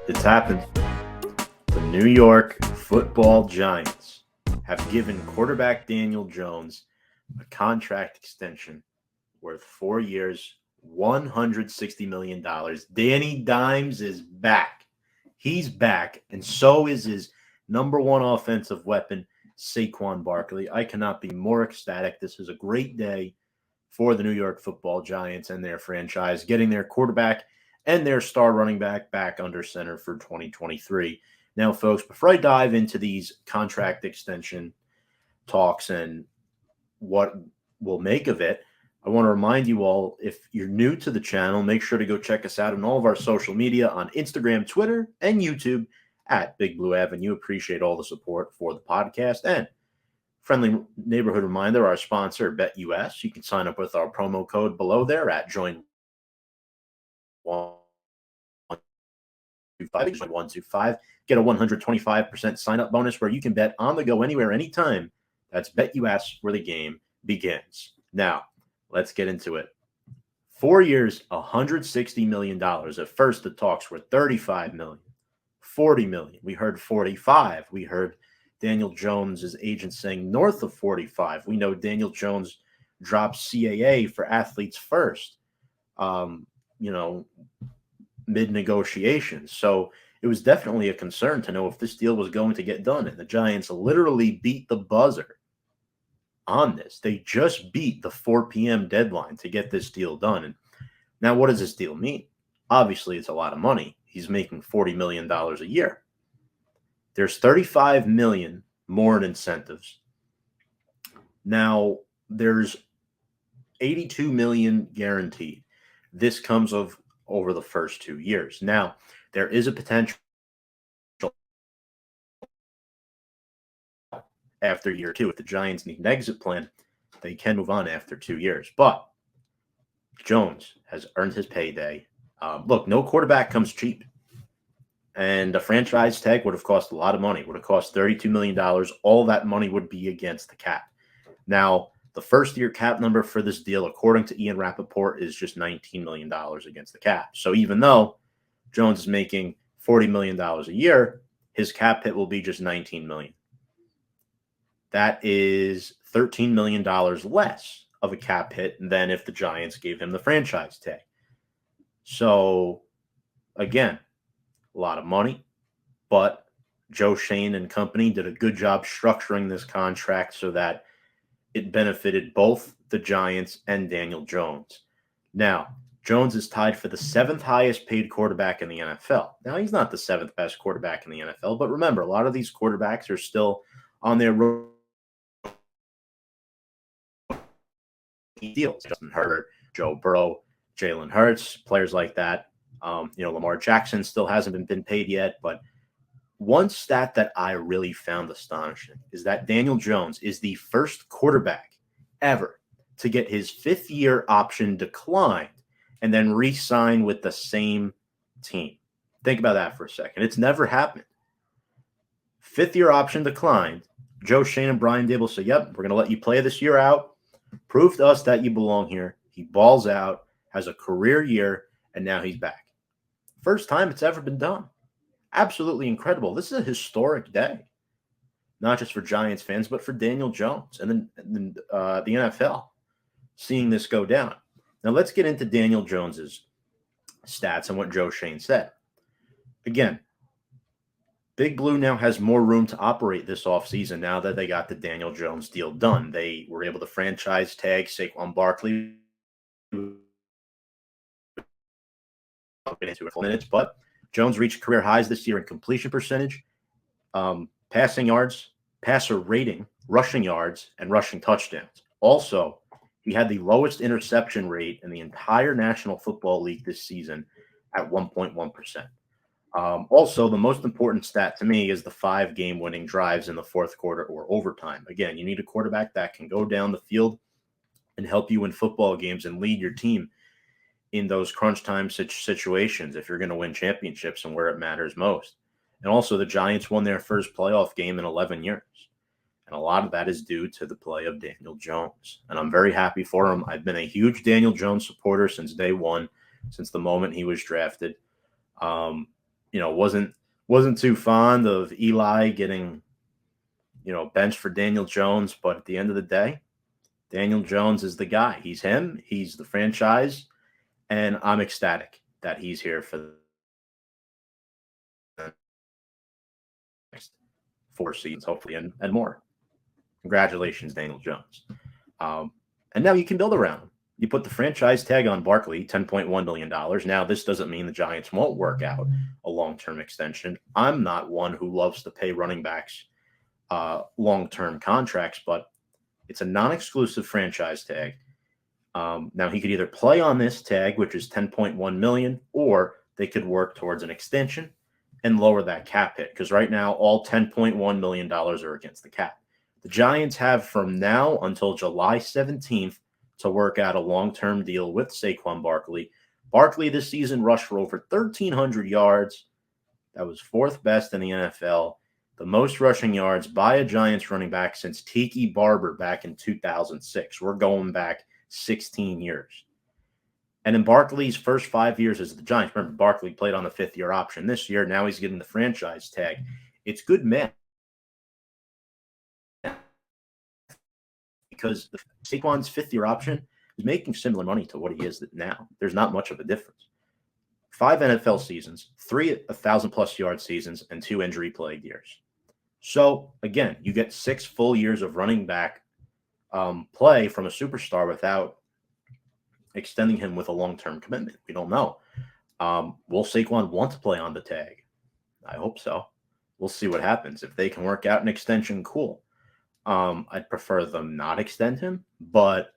It's happened. The New York Football Giants have given quarterback Daniel Jones a contract extension worth 4 years, $160 million. Danny Dimes is back. He's back, and so is his number one offensive weapon, Saquon Barkley. I cannot be more ecstatic. This is a great day for the New York Football Giants and their franchise, getting their quarterback and their star running back under center for 2023. Now, folks, before I dive into these contract extension talks and what we'll make of it, I want to remind you all, if you're new to the channel, make sure to go check us out on all of our social media on Instagram, Twitter, and YouTube at Big Blue Avenue. Appreciate all the support for the podcast. And friendly neighborhood reminder, our sponsor, BetUS. You can sign up with our promo code below there at join125. Get a 125% sign-up bonus where you can bet on the go anywhere, anytime. That's BetUS, where the game begins. Now, let's get into it. 4 years, $160 million. At first, the talks were $35 million, $40 million. We heard 45. We heard Daniel Jones' agent saying north of 45. We know Daniel Jones dropped CAA for athletes first, mid-negotiations. So it was definitely a concern to know if this deal was going to get done. And the Giants literally beat the buzzer on this. They just beat the 4 p.m. deadline to get this deal done. And now what does this deal mean? Obviously, it's a lot of money. He's making $40 million a year. There's $35 million more in incentives. Now, there's $82 million guaranteed. This comes over the first 2 years. Now, there is a potential after year 2. If the Giants need an exit plan, they can move on after 2 years. But Jones has earned his payday. Look, no quarterback comes cheap. And a franchise tag would have cost a lot of money. It would have cost $32 million. All that money would be against the cap. Now, the first-year cap number for this deal, according to Ian Rappaport, is just $19 million against the cap. So even though Jones is making $40 million a year, his cap hit will be just $19 million. That is $13 million less of a cap hit than if the Giants gave him the franchise tag. So, again, a lot of money, but Joe Schoen and company did a good job structuring this contract so that it benefited both the Giants and Daniel Jones. Now, Jones is tied for the 7th highest paid quarterback in the NFL. Now, he's not the 7th best quarterback in the NFL, but remember, a lot of these quarterbacks are still on their deals. Justin Herbert, Joe Burrow, Jalen Hurts, players like that. Lamar Jackson still hasn't been paid yet, but one stat that I really found astonishing is that Daniel Jones is the first quarterback ever to get his 5th-year option declined and then re-sign with the same team. Think about that for a second. It's never happened. 5th-year option declined. Joe Schoen and Brian Dable say, yep, we're going to let you play this year out. Prove to us that you belong here. He balls out, has a career year, and now he's back. First time it's ever been done. Absolutely incredible. This is a historic day, not just for Giants fans, but for Daniel Jones and then the NFL seeing this go down. Now, let's get into Daniel Jones's stats and what Joe Schoen said. Again, Big Blue now has more room to operate this offseason now that they got the Daniel Jones deal done. They were able to franchise tag Saquon Barkley. I'll get into it in minutes, but Jones reached career highs this year in completion percentage, passing yards, passer rating, rushing yards, and rushing touchdowns. Also, he had the lowest interception rate in the entire National Football League this season at 1.1%. Also, the most important stat to me is the 5 game-winning drives in the 4th quarter or overtime. Again, you need a quarterback that can go down the field and help you win football games and lead your team in those crunch time situations if you're going to win championships and where it matters most. And also, the Giants won their first playoff game in 11 years. And a lot of that is due to the play of Daniel Jones. And I'm very happy for him. I've been a huge Daniel Jones supporter since day one, since the moment he was drafted. wasn't too fond of Eli getting benched for Daniel Jones, but at the end of the day, Daniel Jones is the guy. He's him. He's the franchise, and I'm ecstatic that he's here for the next 4 seasons, hopefully, and more. Congratulations, Daniel Jones. And now you can build around him. You put the franchise tag on Barkley, $10.1 million. Now, this doesn't mean the Giants won't work out a long-term extension. I'm not one who loves to pay running backs long-term contracts, but it's a non-exclusive franchise tag. Now, he could either play on this tag, which is $10.1 million, or they could work towards an extension and lower that cap hit, because right now all $10.1 million are against the cap. The Giants have from now until July 17th to work out a long-term deal with Saquon Barkley. Barkley this season rushed for over 1,300 yards. That was fourth best in the NFL. The most rushing yards by a Giants running back since Tiki Barber back in 2006. We're going back 16 years. And in Barkley's first 5 years as the Giants, remember, Barkley played on the fifth-year option this year. Now he's getting the franchise tag. It's good math, because Saquon's fifth-year option is making similar money to what he is now. There's not much of a difference. 5 NFL seasons, 3 1,000-plus yard seasons, and 2 injury-plagued years. So, again, you get 6 full years of running back play from a superstar without extending him with a long-term commitment. We don't know. Will Saquon want to play on the tag? I hope so. We'll see what happens. If they can work out an extension, cool. I'd prefer them not extend him, but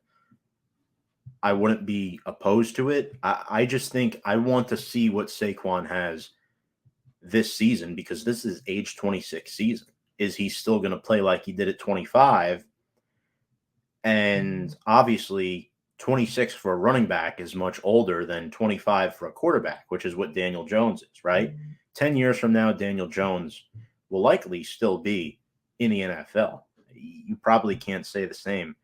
I wouldn't be opposed to it. I just think I want to see what Saquon has this season, because this is age 26 season. Is he still going to play like he did at 25? And obviously 26 for a running back is much older than 25 for a quarterback, which is what Daniel Jones is, right? 10 years from now, Daniel Jones will likely still be in the NFL. You probably can't say the same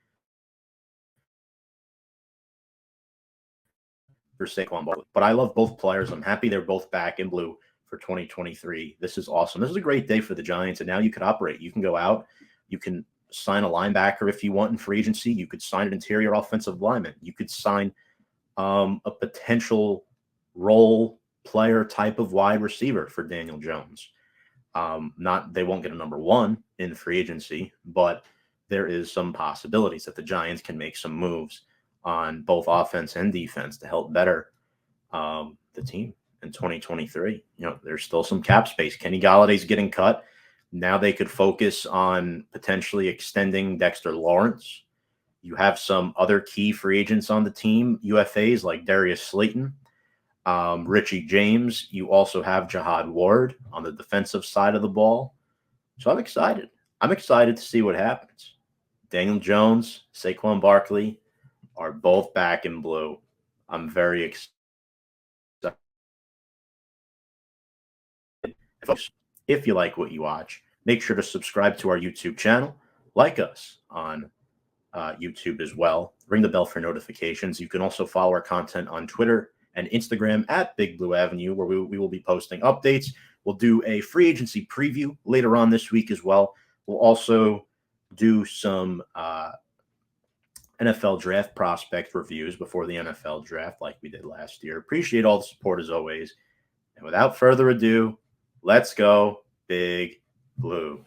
for Saquon Barkley. But I love both players. I'm happy they're both back in blue for 2023. This is awesome. This is a great day for the Giants, and now you could operate. You can go out. You can sign a linebacker if you want in free agency. You could sign an interior offensive lineman. You could sign a potential role player type of wide receiver for Daniel Jones. They won't get a number 1 in free agency, but there is some possibilities that the Giants can make some moves on both offense and defense to help better the team in 2023. There's still some cap space. Kenny Galladay's getting cut. Now they could focus on potentially extending Dexter Lawrence. You have some other key free agents on the team, UFAs like Darius Slayton, Richie James. You also have Jihad Ward on the defensive side of the ball. So I'm excited. I'm excited to see what happens. Daniel Jones, Saquon Barkley are both back in blue. I'm very excited. Folks, if you like what you watch, make sure to subscribe to our YouTube channel. Like us on YouTube as well. Ring the bell for notifications. You can also follow our content on Twitter and Instagram at Big Blue Avenue, where we will be posting updates. We'll do a free agency preview later on this week as well. We'll also do some NFL draft prospect reviews before the NFL draft like we did last year. Appreciate all the support as always. And without further ado, let's go Big Blue.